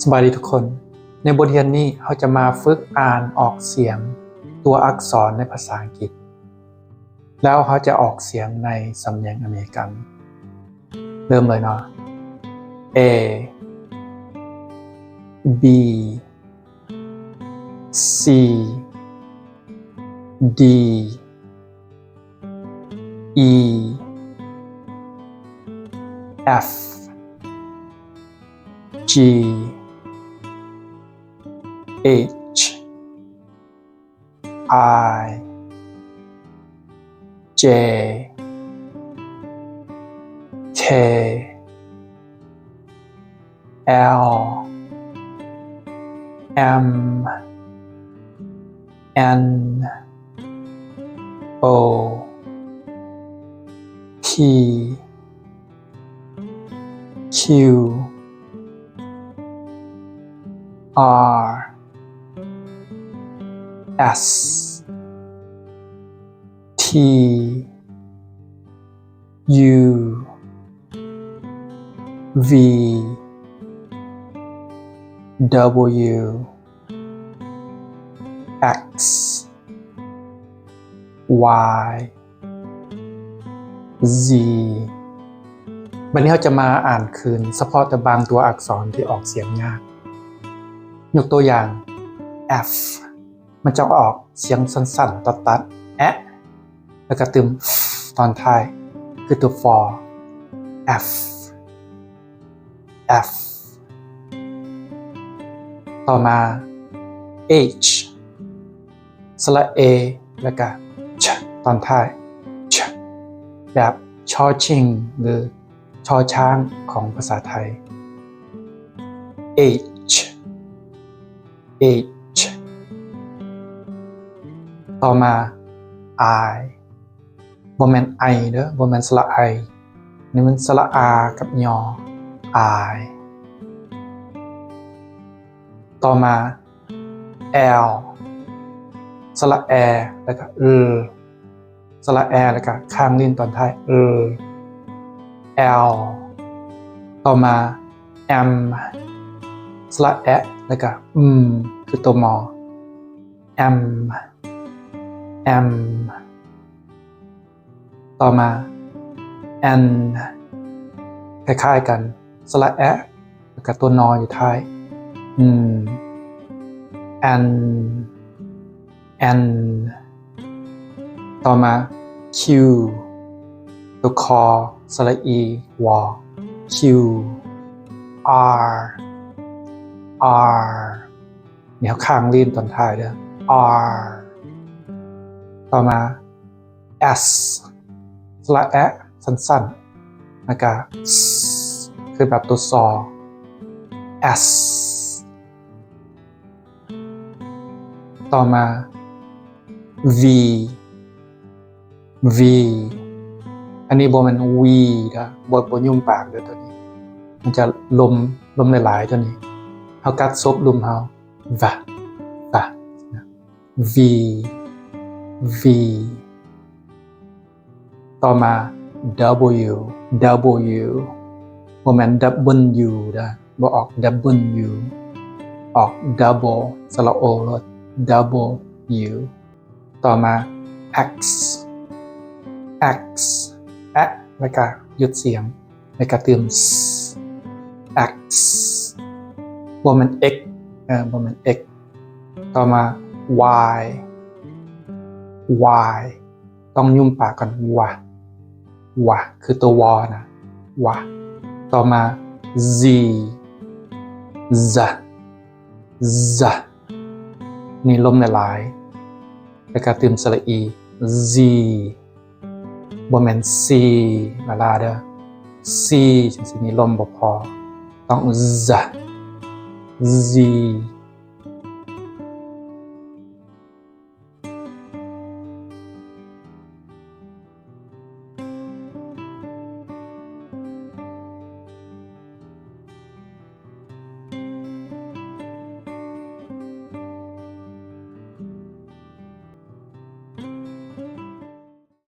สบายดีทุกคนในบทเรียนนี้เราจะมาฝึกอ่านออกเสียงตัวอักษรในภาษาอังกฤษแล้วเขาจะออกเสียงในสำเนียงอเมริกันเริ่มเลยเนาะ A B C D E F G H I J K L M N O P Q R S T U V W X Y Z วันนี้เราจะมาอ่านคืนเฉพาะแต่บางตัวอักษรที่ออกเสียงยากยกตัวอย่าง F มันจะออกเสียงสั้นๆตัดๆแอะแล้วก็เติมตอนท้ายคือตัว for F F ต่อมา H สระ A แล้วก็ชตอนท้ายชแบบชอชิงหรือชอช้างของภาษาไทย H H ต่อมา I บ่แม่น I เด้อบ่แม่นสระ I นี่มันสระ R กับยอ I ต่อมา L สระ A แล้วก็สระ A แล้วก็ข้างลิ้นตอนท้ายL ต่อมา M สระ E แล้วก็คือตัวมอ M M ต่อมา N คล้ายๆกันสระ E แล้วก็ตัวนออยู่ท้ายN N ต่อมา Q ตัวคอสระ E วอ Q R R เนี่ยข้างลิ้นตอนท้ายเด้อ R ต่อมา S สระ E สั้นๆแล้วก็คือแบบตัวซอ S ต่อมา V V อันนี้บ่แม่น V นะบ่ยุ่มปากเด้อตัวนี้มันจะลมหลายๆตัวนี้เฮากัดซบลมเฮา Va V V ต่อมา W W บ่แม่น W นะบ่ออก W ออก double สระโอรถ W ต่อมา X X แล้วก็หยุดเสียงแล้วก็เติม X บ่แม่น X บ่แม่น X ต่อมา Y Y ต้องยุ่มปากก่อนวะคือตัววอนะวะต่อมา Z Z นี่ลมหลายๆแล้วก็เติมสระ E Z บ่แม่น C เวลาเด้อ C จังซี่นี่ลมบ่พอต้อง Z